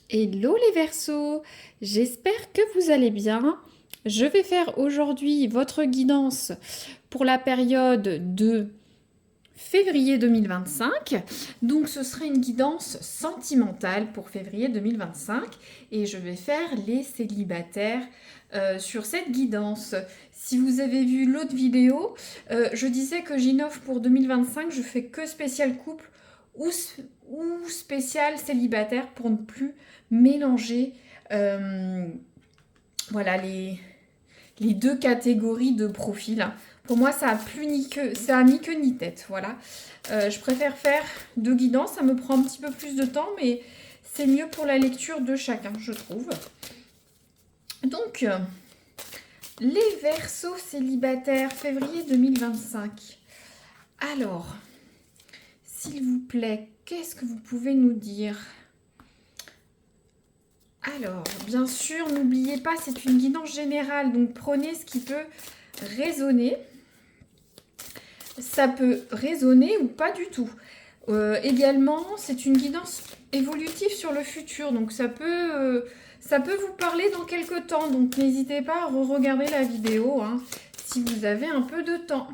Hello les Verseaux, j'espère que vous allez bien. Je vais faire aujourd'hui votre guidance pour la période de février 2025. Donc ce sera une guidance sentimentale pour février 2025 et je vais faire les célibataires sur cette guidance. Si vous avez vu l'autre vidéo, je disais que j'innove pour 2025, je fais que spécial couple ou, ou spécial célibataire pour ne plus mélanger voilà, les deux catégories de profils. Pour moi, ça a ni queue ni tête. Voilà. Je préfère faire deux guidances. Ça me prend un petit peu plus de temps, mais c'est mieux pour la lecture de chacun, je trouve. Donc, les Verseaux célibataires, février 2025. Alors, s'il vous plaît, qu'est-ce que vous pouvez nous dire ? Alors, bien sûr, n'oubliez pas, c'est une guidance générale, donc prenez ce qui peut résonner. Ça peut résonner ou pas du tout. Également, c'est une guidance évolutive sur le futur, donc ça peut vous parler dans quelques temps. Donc n'hésitez pas à re-regarder la vidéo hein, si vous avez un peu de temps.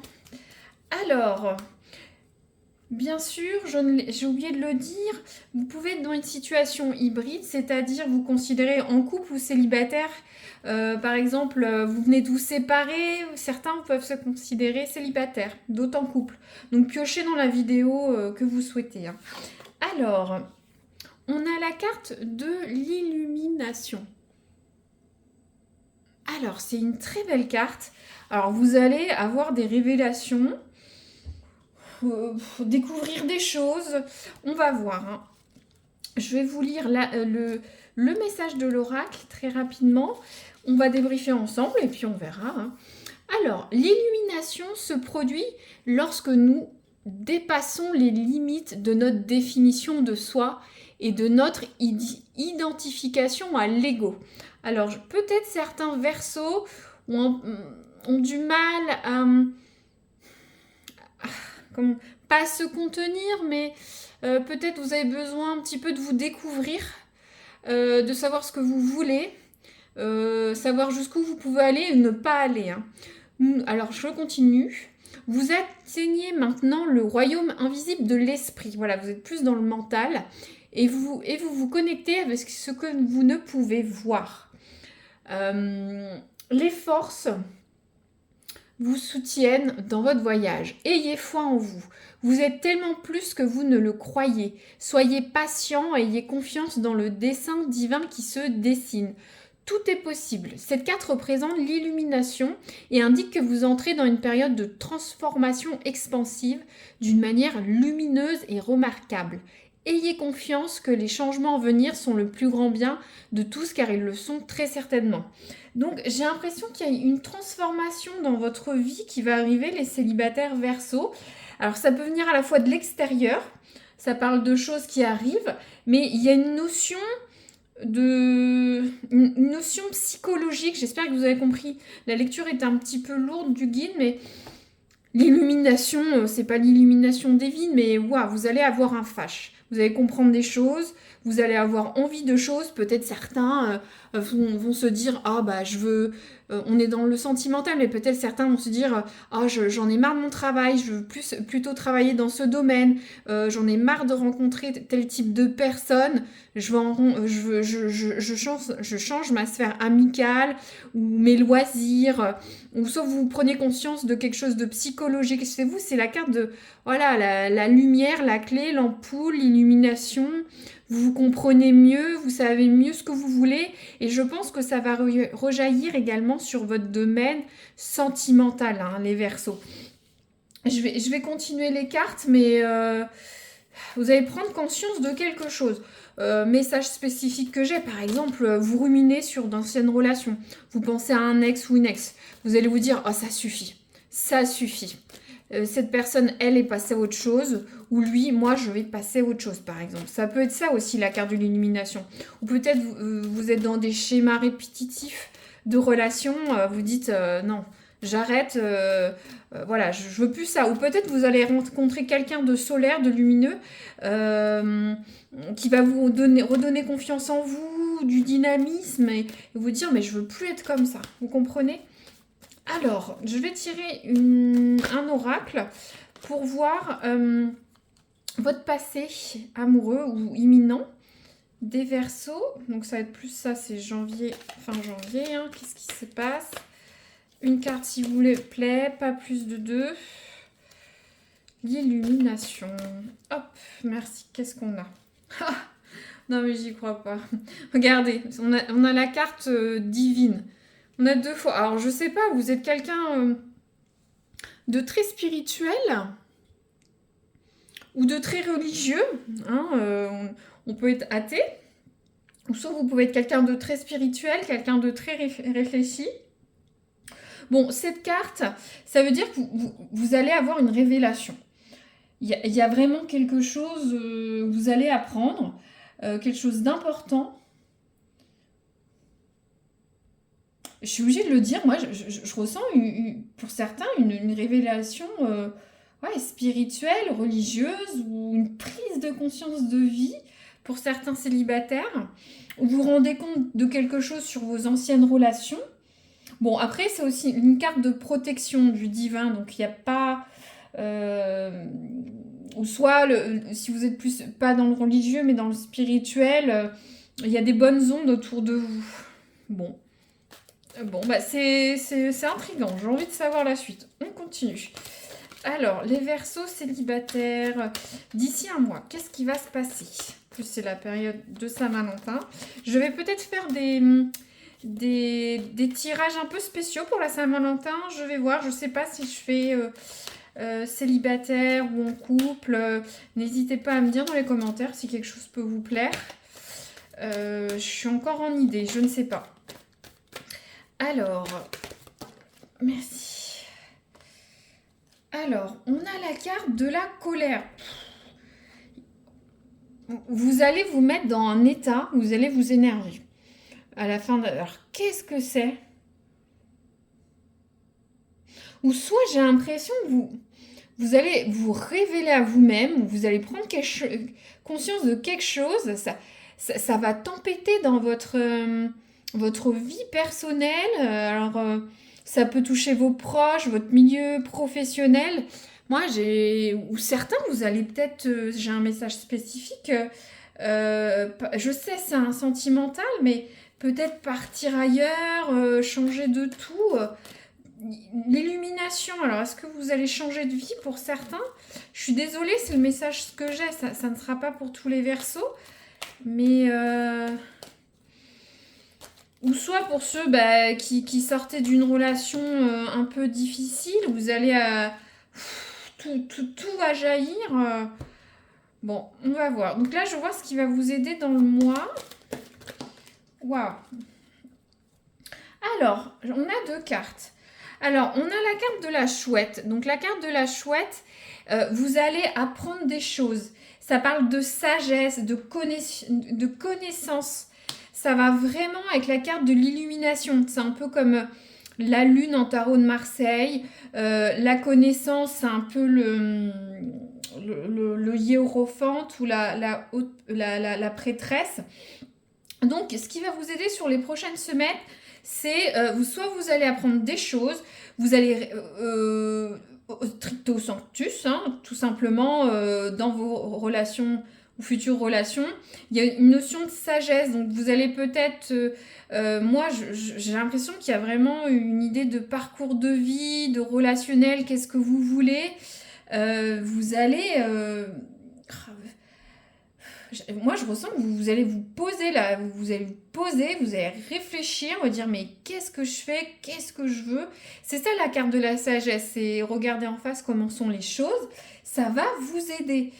Alors, bien sûr, j'ai oublié de le dire, vous pouvez être dans une situation hybride, c'est-à-dire vous considérez en couple ou célibataire. Par exemple, vous venez de vous séparer, certains peuvent se considérer célibataires, d'autres en couple. Donc piochez dans la vidéo que vous souhaitez. Hein. Alors, on a la carte de l'illumination. Alors, c'est une très belle carte. Alors, vous allez avoir des révélations. Découvrir des choses. On va voir. Hein. Je vais vous lire le message de l'oracle très rapidement. On va débriefer ensemble et puis on verra. Hein. Alors, l'illumination se produit lorsque nous dépassons les limites de notre définition de soi et de notre identification à l'ego. Alors, peut-être certains Verseaux ont du mal à pas se contenir, mais peut-être vous avez besoin un petit peu de vous découvrir, de savoir ce que vous voulez, savoir jusqu'où vous pouvez aller et ne pas aller. Hein. Alors je continue. Vous atteignez maintenant le royaume invisible de l'esprit. Voilà, vous êtes plus dans le mental et vous vous connectez avec ce que vous ne pouvez voir. Les forces vous soutiennent dans votre voyage. Ayez foi en vous. Vous êtes tellement plus que vous ne le croyez. Soyez patient et ayez confiance dans le dessein divin qui se dessine. Tout est possible. Cette carte représente l'illumination et indique que vous entrez dans une période de transformation expansive d'une manière lumineuse et remarquable. Ayez confiance que les changements à venir sont le plus grand bien de tous car ils le sont très certainement. Donc j'ai l'impression qu'il y a une transformation dans votre vie qui va arriver, les célibataires Verseaux. Alors ça peut venir à la fois de l'extérieur, ça parle de choses qui arrivent, mais il y a une notion psychologique, j'espère que vous avez compris. La lecture est un petit peu lourde du guide, mais l'illumination, c'est pas l'illumination divine, mais waouh, vous allez avoir un flash. Vous allez comprendre des choses, vous allez avoir envie de choses. Peut-être certains vont se dire ah bah je veux. On est dans le sentimental, mais peut-être certains vont se dire ah j'en ai marre de mon travail, je veux plutôt travailler dans ce domaine. J'en ai marre de rencontrer tel type de personnes. Je change ma sphère amicale ou mes loisirs. Ou sauf vous prenez conscience de quelque chose de psychologique chez vous, c'est la carte de voilà la lumière, la clé, l'ampoule, l'illumination. Vous comprenez mieux, vous savez mieux ce que vous voulez et je pense que ça va rejaillir également sur votre domaine sentimental, hein, les Verseaux. Je vais continuer les cartes, mais vous allez prendre conscience de quelque chose. Message spécifique que j'ai, par exemple, vous ruminez sur d'anciennes relations. Vous pensez à un ex ou une ex. Vous allez vous dire, oh ça suffit, ça suffit. Cette personne, elle est passée à autre chose, ou lui, moi, je vais passer à autre chose, par exemple. Ça peut être ça aussi, la carte de l'illumination. Ou peut-être vous êtes dans des schémas répétitifs de relations, vous dites, non, J'arrête, voilà, je veux plus ça. Ou peut-être vous allez rencontrer quelqu'un de solaire, de lumineux, euh, qui va vous redonner confiance en vous, du dynamisme, et vous dire, mais je veux plus être comme ça. Vous comprenez? Alors, je vais tirer un oracle pour voir votre passé amoureux ou imminent des Verseaux. Donc ça va être plus ça, c'est janvier, fin janvier. Hein. Qu'est-ce qui se passe? Une carte s'il vous plaît, pas plus de 2. L'illumination. Hop, merci. Qu'est-ce qu'on a? Non mais j'y crois pas. Regardez, on a la carte divine. On a 2 fois. Alors je sais pas, vous êtes quelqu'un de très spirituel ou de très religieux. Hein, on peut être athée. Ou soit vous pouvez être quelqu'un de très spirituel, quelqu'un de très réfléchi. Bon, cette carte, ça veut dire que vous allez avoir une révélation. Il y a vraiment quelque chose que vous allez apprendre, quelque chose d'important. Je suis obligée de le dire, moi je ressens pour certains une révélation spirituelle, religieuse, ou une prise de conscience de vie pour certains célibataires. Vous vous rendez compte de quelque chose sur vos anciennes relations. Bon, après, c'est aussi une carte de protection du divin, donc il n'y a pas... ou soit, si vous êtes plus pas dans le religieux, mais dans le spirituel, il y a des bonnes ondes autour de vous. Bon, bah c'est intriguant, j'ai envie de savoir la suite. On continue. Alors, les Verseaux célibataires, d'ici un mois, qu'est-ce qui va se passer? En plus, c'est la période de Saint-Valentin. Je vais peut-être faire des tirages un peu spéciaux pour la Saint-Valentin. Je vais voir, je sais pas si je fais célibataire ou en couple. N'hésitez pas à me dire dans les commentaires si quelque chose peut vous plaire. Je suis encore en idée, je ne sais pas. Alors, merci. Alors, on a la carte de la colère. Vous allez vous mettre dans un état où vous allez vous énerver. À la fin de... Alors, qu'est-ce que c'est? Ou soit j'ai l'impression que vous allez vous révéler à vous-même, ou vous allez prendre conscience de quelque chose, ça va tempêter dans votre vie personnelle. Alors, ça peut toucher vos proches, votre milieu professionnel. Moi, ou certains, vous allez peut-être, j'ai un message spécifique, je sais, c'est un sentimental, mais peut-être partir ailleurs, changer de tout. L'illumination, alors est-ce que vous allez changer de vie pour certains? Je suis désolée, c'est le message que j'ai, ça ne sera pas pour tous les Verseaux, mais... Ou soit pour ceux qui sortaient d'une relation un peu difficile, vous allez... tout va jaillir. Bon, on va voir. Donc là, je vois ce qui va vous aider dans le mois. Waouh! Alors, on a 2 cartes. Alors, on a la carte de la chouette. Donc, la carte de la chouette, vous allez apprendre des choses. Ça parle de sagesse, de connaissance. Ça va vraiment avec la carte de l'illumination. C'est un peu comme la lune en tarot de Marseille. La connaissance, c'est un peu le hiérophante ou la prêtresse. Donc, ce qui va vous aider sur les prochaines semaines, c'est soit vous allez apprendre des choses, vous allez stricto sanctus, hein, tout simplement dans vos relations ou futures relations. Il y a une notion de sagesse, donc vous allez peut-être... moi, j'ai l'impression qu'il y a vraiment une idée de parcours de vie, de relationnel, qu'est-ce que vous voulez. Vous allez... moi, je ressens que vous allez vous poser là, vous allez réfléchir, vous allez dire mais qu'est-ce que je fais, qu'est-ce que je veux. C'est ça la carte de la sagesse, c'est regarder en face comment sont les choses. Ça va vous aider.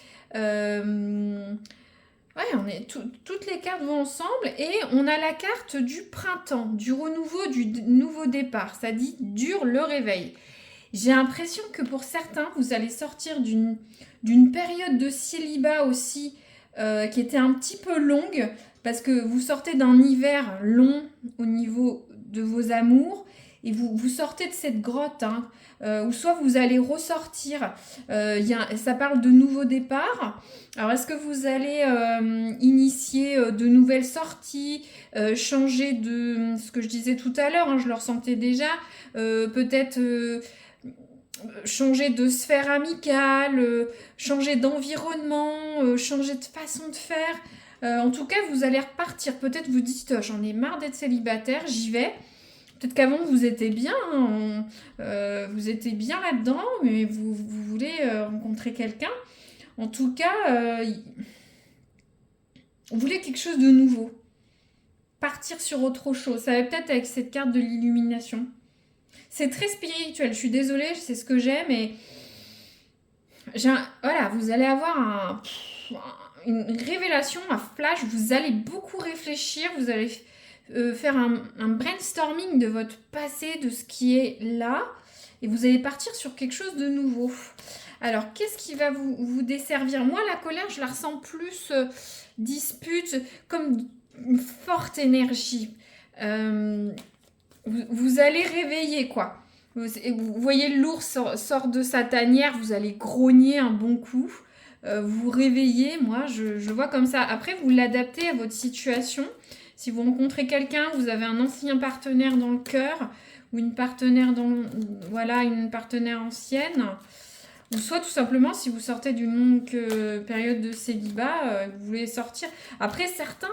Ouais, toutes les cartes vont ensemble et on a la carte du printemps, du renouveau, du nouveau départ. Ça dit dure le réveil. J'ai l'impression que pour certains, vous allez sortir d'une période de célibat aussi qui était un petit peu longue parce que vous sortez d'un hiver long au niveau de vos amours et vous sortez de cette grotte, hein, ou soit vous allez ressortir. Ça parle de nouveaux départs. Alors, est-ce que vous allez initier de nouvelles sorties, changer de ce que je disais tout à l'heure, hein, je le ressentais déjà, peut-être changer de sphère amicale, changer d'environnement, changer de façon de faire. En tout cas, vous allez repartir. Peut-être vous dites, oh, j'en ai marre d'être célibataire, j'y vais. Peut-être qu'avant vous étiez bien, hein, vous étiez bien là-dedans, mais vous voulez rencontrer quelqu'un. En tout cas, vous voulez quelque chose de nouveau. Partir sur autre chose. Ça va peut-être avec cette carte de l'illumination. C'est très spirituel. Je suis désolée, c'est ce que j'aime. Et voilà, vous allez avoir une révélation, un flash. Vous allez beaucoup réfléchir. Vous allez faire un brainstorming de votre passé, de ce qui est là. Et vous allez partir sur quelque chose de nouveau. Alors, qu'est-ce qui va vous desservir? Moi, la colère, je la ressens plus dispute, comme une forte énergie. Vous allez réveiller, quoi. Vous voyez, l'ours sort de sa tanière, vous allez grogner un bon coup. Vous réveillez, moi, je vois comme ça. Après, vous l'adaptez à votre situation. Si vous rencontrez quelqu'un, vous avez un ancien partenaire dans le cœur, ou une partenaire une partenaire ancienne. Ou soit tout simplement, si vous sortez d'une longue période de célibat, vous voulez sortir. Après, certains,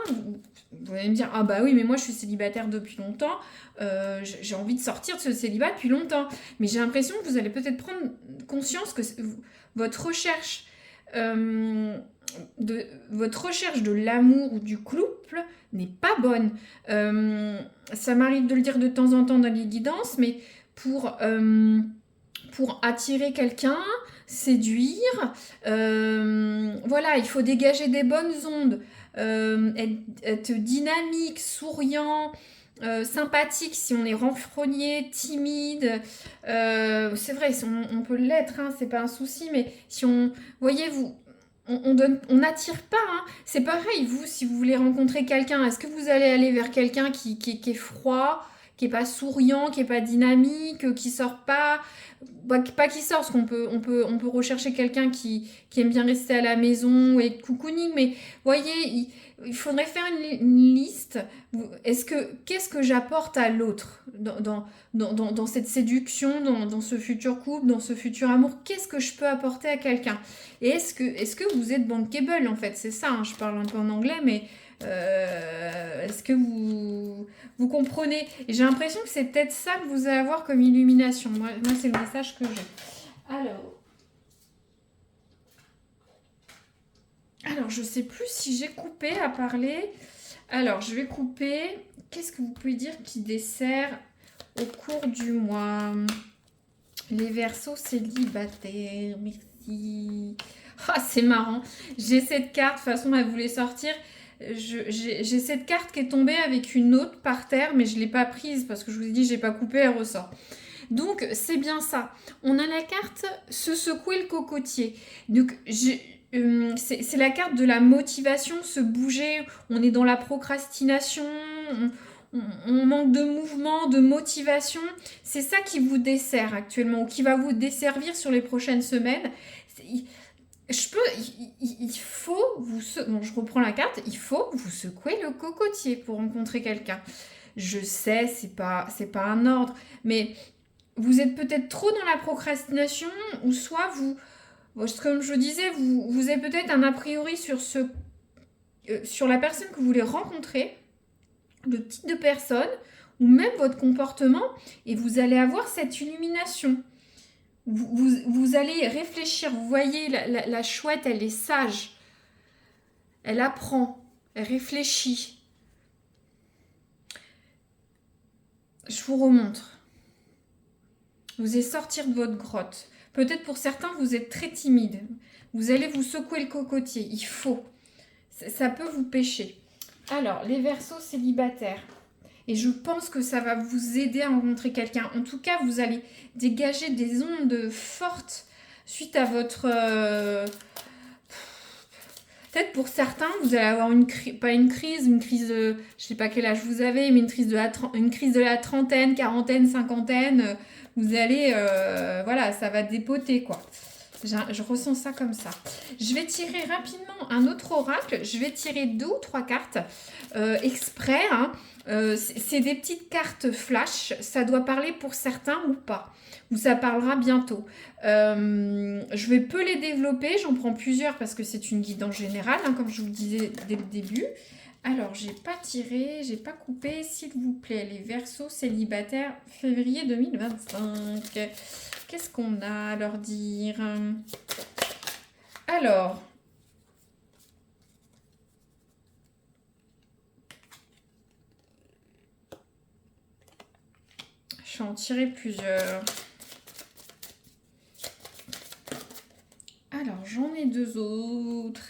vous allez me dire, ah bah oui, mais moi je suis célibataire depuis longtemps, j'ai envie de sortir de ce célibat depuis longtemps. Mais j'ai l'impression que vous allez peut-être prendre conscience que votre recherche de l'amour ou du couple n'est pas bonne. Ça m'arrive de le dire de temps en temps dans les guidances, mais pour attirer quelqu'un, séduire, voilà, il faut dégager des bonnes ondes, être dynamique, souriant, sympathique si on est renfrogné, timide. C'est vrai, on peut l'être, hein, c'est pas un souci, mais si voyez, on n'attire pas, hein. C'est pareil, vous, si vous voulez rencontrer quelqu'un, est-ce que vous allez aller vers quelqu'un qui est froid, qui est pas souriant, qui est pas dynamique, qui sort pas, pas qui sort, parce qu'on peut rechercher quelqu'un qui aime bien rester à la maison et cocooning, mais voyez, il faudrait faire une liste. Qu'est-ce que j'apporte à l'autre dans cette séduction, dans ce futur couple, dans ce futur amour? Qu'est-ce que je peux apporter à quelqu'un? Et est-ce que vous êtes bankable, en fait? C'est ça, hein, je parle un peu en anglais, mais est-ce que vous comprenez? Et j'ai l'impression que c'est peut-être ça que vous allez avoir comme illumination. Moi c'est le message que j'ai. Alors, je sais plus si j'ai coupé à parler. Alors, je vais couper. Qu'est-ce que vous pouvez dire qui dessert au cours du mois? Les Verseaux célibataires, merci. Ah, c'est marrant. J'ai cette carte, de toute façon, elle voulait sortir. J'ai cette carte qui est tombée avec une autre par terre, mais je ne l'ai pas prise parce que je vous ai dit, j'ai pas coupé, elle ressort. Donc, c'est bien ça. On a la carte se secouer le cocotier. Donc, c'est la carte de la motivation, se bouger. On est dans la procrastination, on manque de mouvement, de motivation. C'est ça qui vous dessert actuellement, ou qui va vous desservir sur les prochaines semaines. Il faut bon, je reprends la carte, il faut vous secouer le cocotier pour rencontrer quelqu'un. Je sais, c'est pas un ordre, mais vous êtes peut-être trop dans la procrastination, ou soit comme je disais, vous avez peut-être un a priori sur la personne que vous voulez rencontrer, le type de personne, ou même votre comportement, et vous allez avoir cette illumination. Vous allez réfléchir, vous voyez, la chouette, elle est sage, elle apprend, elle réfléchit. Je vous remontre. Vous allez sortir de votre grotte. Peut-être pour certains, vous êtes très timide. Vous allez vous secouer le cocotier, il faut. Ça peut vous pêcher. Alors, les Verseaux célibataires. Et je pense que ça va vous aider à rencontrer quelqu'un. En tout cas, vous allez dégager des ondes fortes suite à votre Peut-être pour certains, vous allez avoir une pas une crise, je sais pas quel âge vous avez, mais une crise de la trentaine, quarantaine, cinquantaine. Vous allez, voilà, ça va dépoter, quoi. Je ressens ça comme ça. Je vais tirer rapidement un autre oracle. Je vais tirer 2 ou 3 cartes exprès. Hein. C'est des petites cartes flash. Ça doit parler pour certains ou pas. Ou ça parlera bientôt. Je vais peu les développer. J'en prends plusieurs parce que c'est une guidance générale, hein, comme je vous le disais dès le début. Alors, j'ai pas tiré, j'ai pas coupé, s'il vous plaît. Les Verseaux célibataires, février 2025. Qu'est-ce qu'on a à leur dire? Alors, je vais en tirer plusieurs. Alors, j'en ai 2 autres.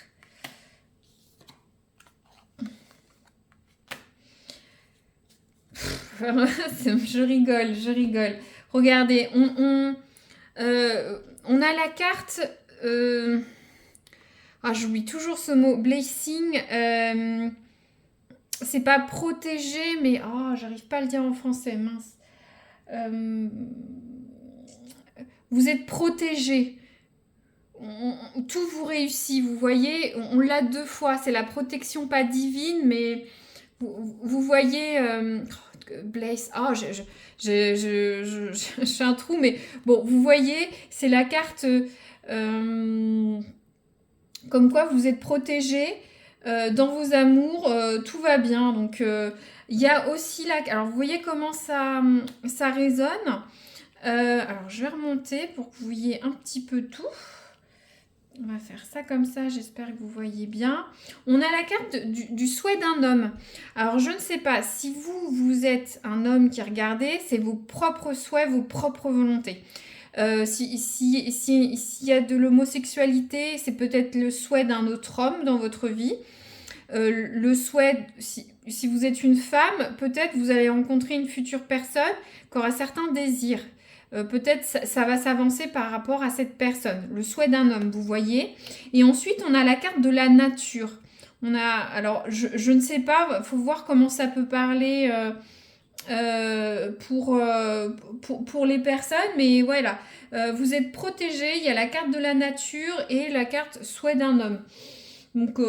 Je rigole. Regardez, on a la carte... j'oublie toujours ce mot. Blessing. C'est pas protégé, mais... Oh, j'arrive pas à le dire en français, mince. Vous êtes protégé. Tout vous réussit, vous voyez. On l'a 2 fois. C'est la protection pas divine, mais... Vous voyez... Blaze. Je fais un trou, mais bon, vous voyez, c'est la carte comme quoi vous êtes protégé dans vos amours, tout va bien. Donc, il y a aussi la... Alors, vous voyez comment ça résonne. Alors, je vais remonter pour que vous voyez un petit peu tout. On va faire ça comme ça, j'espère que vous voyez bien. On a la carte du souhait d'un homme. Alors, je ne sais pas, si vous êtes un homme qui regardez, c'est vos propres souhaits, vos propres volontés. S'il y a de l'homosexualité, c'est peut-être le souhait d'un autre homme dans votre vie. Le souhait, si vous êtes une femme, peut-être vous allez rencontrer une future personne qui aura certains désirs. Peut-être ça va s'avancer par rapport à cette personne. Le souhait d'un homme, vous voyez. Et ensuite, on a la carte de la nature. Alors, je ne sais pas, il faut voir comment ça peut parler pour les personnes. Mais voilà, vous êtes protégés. Il y a la carte de la nature et la carte souhait d'un homme. Donc,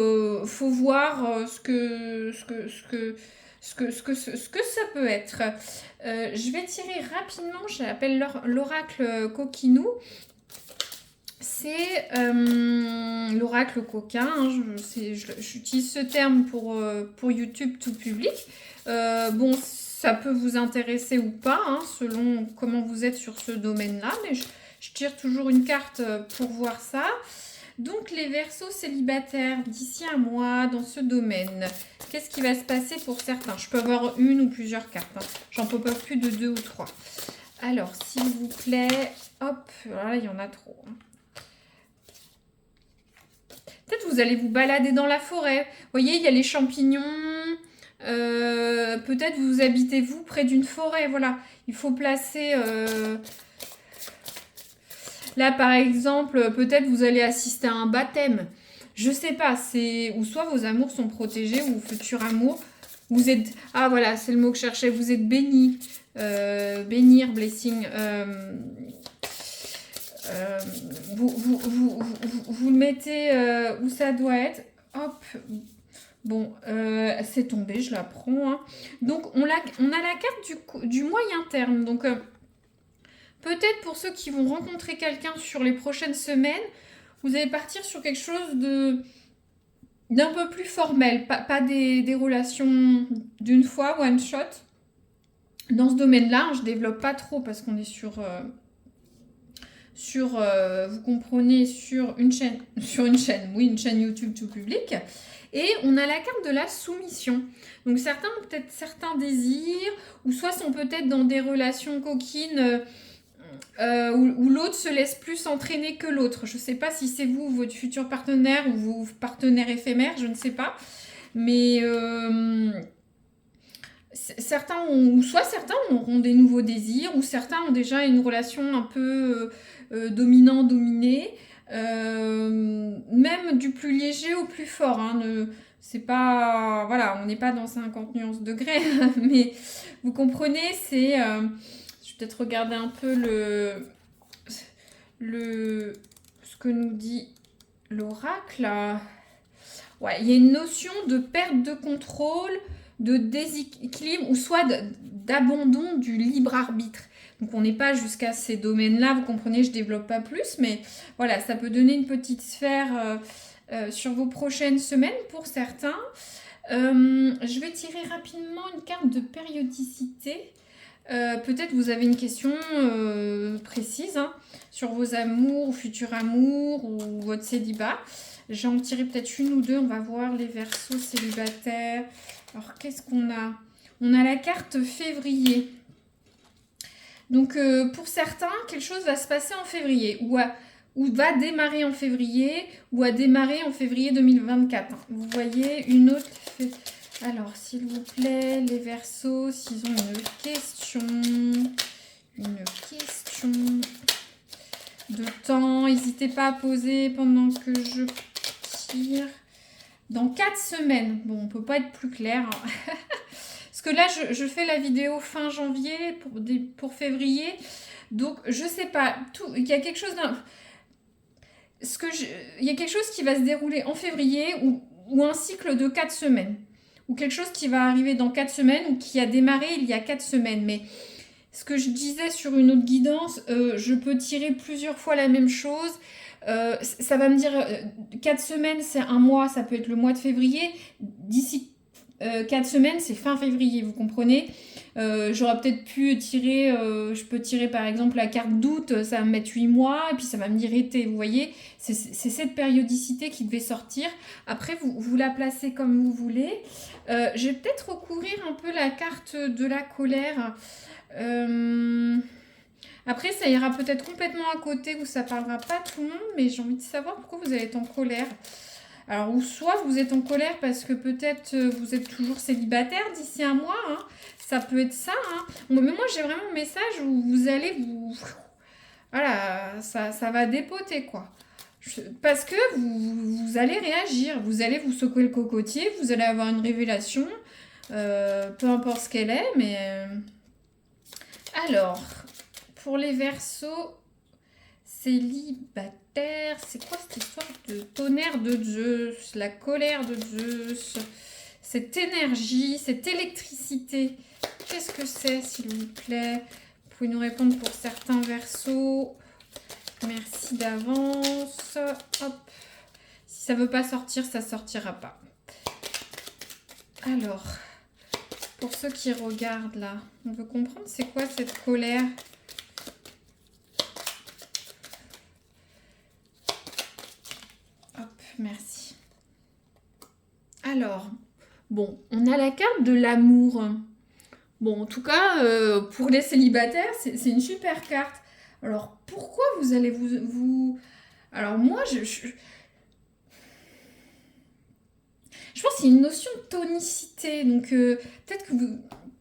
faut voir ce que ça peut être. Je vais tirer rapidement, je l'appelle l'oracle coquinou. C'est l'oracle coquin, hein, j'utilise ce terme pour YouTube tout public. Bon, ça peut vous intéresser ou pas, hein, selon comment vous êtes sur ce domaine-là, mais je tire toujours une carte pour voir ça. Donc, les Verseaux célibataires d'ici un mois dans ce domaine, qu'est-ce qui va se passer pour certains? Je peux avoir une ou plusieurs cartes. Hein. J'en peux pas plus de 2 ou 3. Alors, s'il vous plaît, hop, là, il y en a trop. Hein. Peut-être vous allez vous balader dans la forêt. Vous voyez, il y a les champignons. Peut-être vous habitez-vous près d'une forêt. Voilà, il faut placer... Là, par exemple, peut-être vous allez assister à un baptême. Je sais pas, ou soit vos amours sont protégés ou futur amour. Vous êtes... Ah, voilà, c'est le mot que je cherchais. Vous êtes béni. Bénir, blessing. Vous le mettez où ça doit être. Hop. Bon, c'est tombé, je la prends. Hein. Donc, on a la carte du moyen terme. Donc... peut-être pour ceux qui vont rencontrer quelqu'un sur les prochaines semaines, vous allez partir sur quelque chose d'un peu plus formel, pas des relations d'une fois, one shot. Dans ce domaine-là, je ne développe pas trop parce qu'on est sur vous comprenez, sur une chaîne YouTube tout public. Et on a la carte de la soumission. Donc certains ont peut-être certains désirs, ou soit sont peut-être dans des relations coquines... où l'autre se laisse plus entraîner que l'autre. Je ne sais pas si c'est vous, votre futur partenaire ou vos partenaires éphémères, je ne sais pas. Mais certains auront des nouveaux désirs, ou certains ont déjà une relation un peu dominant-dominée. même du plus léger au plus fort. Hein, c'est pas... Voilà, on n'est pas dans 50 nuances degrés, mais vous comprenez, c'est... je vais peut-être regarder un peu ce que nous dit l'oracle. Ouais, il y a une notion de perte de contrôle, de déséquilibre ou soit d'abandon du libre arbitre. Donc on n'est pas jusqu'à ces domaines-là, vous comprenez, je ne développe pas plus, mais voilà, ça peut donner une petite sphère sur vos prochaines semaines pour certains. Je vais tirer rapidement une carte de périodicité. Peut-être vous avez une question précise hein, sur vos amours ou futurs amours ou votre célibat. J'en tirer peut-être une ou deux. On va voir les Verseaux célibataires. Alors, qu'est-ce qu'on a? On a la carte février. Donc, pour certains, quelque chose va se passer en février ou va démarrer en février ou a démarré en février 2024. Vous voyez une autre... Alors, s'il vous plaît, les Verseaux, s'ils ont une question de temps, n'hésitez pas à poser pendant que je tire. Dans 4 semaines, bon, on ne peut pas être plus clair. Hein. Parce que là, je fais la vidéo fin janvier pour février. Donc, je sais pas. Il y a quelque chose il y a quelque chose qui va se dérouler en février ou un cycle de 4 semaines. Ou quelque chose qui va arriver dans 4 semaines ou qui a démarré il y a 4 semaines. Mais ce que je disais sur une autre guidance, je peux tirer plusieurs fois la même chose. Ça va me dire 4 semaines, c'est un mois, ça peut être le mois de février. D'ici 4 semaines, c'est fin février, vous comprenez. J'aurais peut-être pu tirer, je peux tirer par exemple la carte d'août, ça va me mettre 8 mois, et puis ça va me dire été, vous voyez. C'est cette périodicité qui devait sortir. Après, vous la placez comme vous voulez. Je vais peut-être recourir un peu la carte de la colère. Après, ça ira peut-être complètement à côté où ça parlera pas à tout le monde, mais j'ai envie de savoir pourquoi vous allez être en colère. Alors, ou soit vous êtes en colère parce que peut-être vous êtes toujours célibataire d'ici un mois, hein. Ça peut être ça. Hein. Mais moi, j'ai vraiment un message où vous allez vous... Voilà, ça va dépoter, quoi. Parce que vous allez réagir, vous allez vous secouer le cocotier, vous allez avoir une révélation, peu importe ce qu'elle est, mais... Alors, pour les Verseaux célibataires, c'est quoi cette histoire de tonnerre de Zeus, la colère de Zeus, cette énergie, cette électricité? Qu'est-ce que c'est, s'il vous plaît? Vous pouvez nous répondre pour certains Verseaux. Merci d'avance. Hop. Si ça ne veut pas sortir, ça ne sortira pas. Alors, pour ceux qui regardent là, on veut comprendre c'est quoi cette colère? Hop, merci. Alors, bon, on a la carte de l'amour. Bon, en tout cas, pour les célibataires, c'est une super carte. Alors, pourquoi vous allez vous... Alors, moi, je pense qu'il y a une notion de tonicité. Donc, peut-être que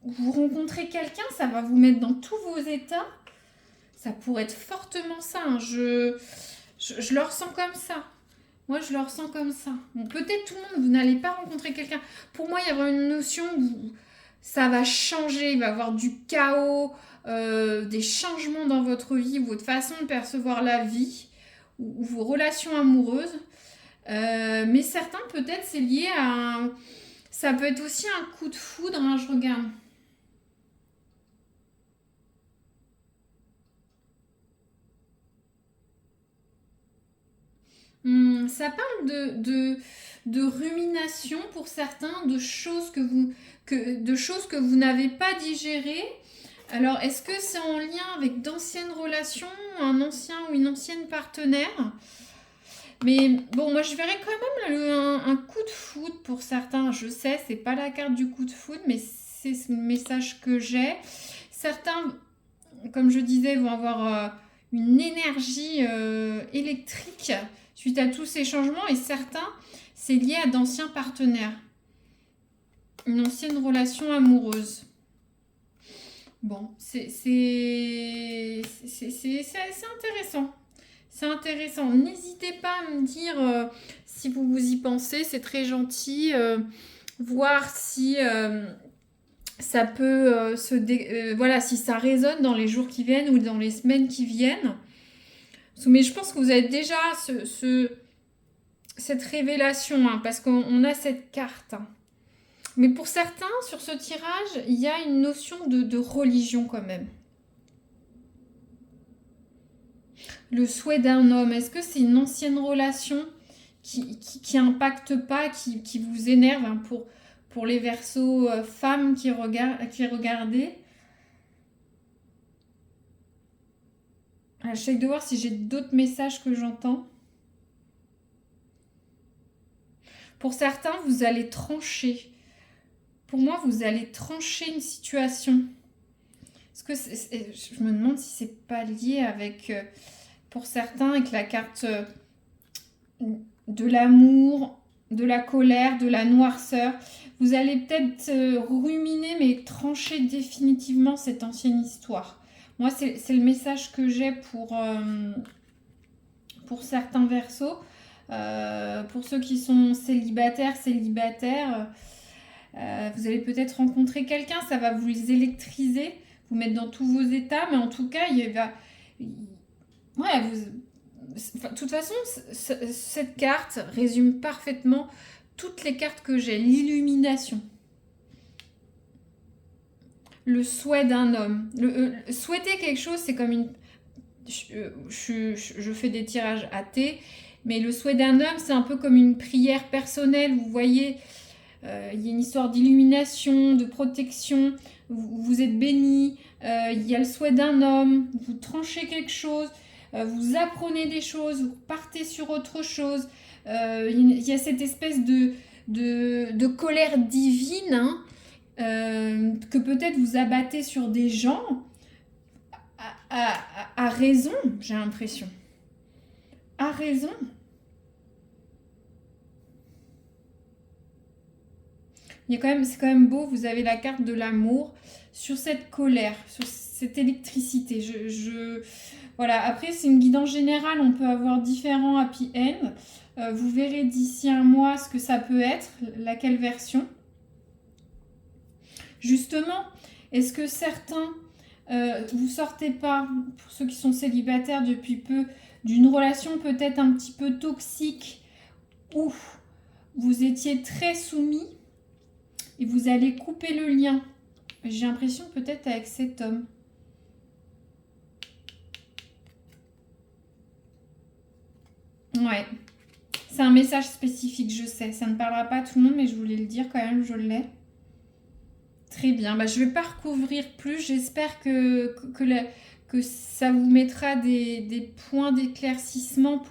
vous rencontrez quelqu'un, ça va vous mettre dans tous vos états. Ça pourrait être fortement ça. Hein. Je le ressens comme ça. Moi, je le ressens comme ça. Bon, peut-être tout le monde, vous n'allez pas rencontrer quelqu'un. Pour moi, il y a vraiment une notion où ça va changer. Il va y avoir du chaos, des changements dans votre vie, votre façon de percevoir la vie, ou vos relations amoureuses. Mais certains, peut-être, c'est lié à... Ça peut être aussi un coup de foudre, hein, je regarde. Ça parle de rumination pour certains, de choses que vous n'avez pas digérées. Alors, est-ce que c'est en lien avec d'anciennes relations, un ancien ou une ancienne partenaire? Mais bon, moi je verrais quand même un coup de foudre pour certains. Je sais, c'est pas la carte du coup de foudre, mais c'est ce message que j'ai. Certains, comme je disais, vont avoir une énergie électrique suite à tous ces changements, et certains, c'est lié à d'anciens partenaires. Une ancienne relation amoureuse. Bon, c'est assez intéressant. C'est intéressant. N'hésitez pas à me dire si vous y pensez, c'est très gentil. Voir si ça peut voilà, si ça résonne dans les jours qui viennent ou dans les semaines qui viennent. Mais je pense que vous avez déjà cette révélation, hein, parce qu'on a cette carte. Hein. Mais pour certains, sur ce tirage, il y a une notion de religion quand même. Le souhait d'un homme, est-ce que c'est une ancienne relation qui impacte pas, qui vous énerve, hein, pour les Verseaux femmes qui regardaient? J'essaie de voir si j'ai d'autres messages que j'entends. Pour certains, vous allez trancher. Pour moi, vous allez trancher une situation. Est-ce que je me demande si c'est pas lié avec, pour certains, avec la carte de l'amour, de la colère, de la noirceur. Vous allez peut-être ruminer, mais trancher définitivement cette ancienne histoire. Moi, c'est le message que j'ai pour certains Verseaux. Pour ceux qui sont célibataires, vous allez peut-être rencontrer quelqu'un, ça va vous électriser, vous mettre dans tous vos états, mais en tout cas, de toute façon, cette carte résume parfaitement toutes les cartes que j'ai. L'illumination. Le souhait d'un homme. Souhaiter quelque chose, c'est comme une... Je fais des tirages athées, mais le souhait d'un homme, c'est un peu comme une prière personnelle. Vous voyez, il y a une histoire d'illumination, de protection. Vous êtes béni. Il y a le souhait d'un homme. Vous tranchez quelque chose. Vous apprenez des choses. Vous partez sur autre chose. Il y a cette espèce de colère divine, hein, que peut-être vous abattez sur des gens à raison, j'ai l'impression. À raison. C'est quand même beau, vous avez la carte de l'amour sur cette colère, sur cette électricité. Voilà, après c'est une guidance générale, on peut avoir différents happy end. Vous verrez d'ici un mois ce que ça peut être, laquelle version. Justement, est-ce que certains, vous sortez pas, pour ceux qui sont célibataires depuis peu, d'une relation peut-être un petit peu toxique où vous étiez très soumis et vous allez couper le lien. J'ai l'impression peut-être avec cet homme. Ouais. C'est un message spécifique, je sais. Ça ne parlera pas à tout le monde, mais je voulais le dire quand même, je l'ai. Très bien. Bah, je ne vais pas recouvrir plus. J'espère que ça vous mettra des points d'éclaircissement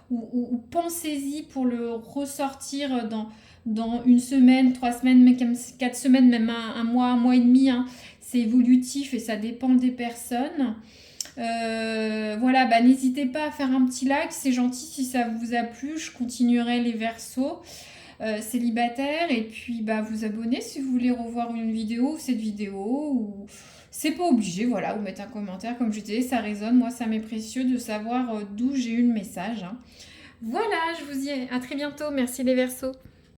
ou pensez-y pour le ressortir dans une semaine, 3 semaines, même 4 semaines, même un mois et demi. Hein. C'est évolutif et ça dépend des personnes. Voilà, bah, n'hésitez pas à faire un petit like, c'est gentil si ça vous a plu. Je continuerai les Verseaux célibataires et puis bah, vous abonner si vous voulez revoir une vidéo ou cette vidéo. Ou... C'est pas obligé, voilà, ou mettre un commentaire. Comme je disais, ça résonne. Moi, ça m'est précieux de savoir d'où j'ai eu le message. Hein. Voilà, je vous dis à très bientôt. Merci les Verseaux.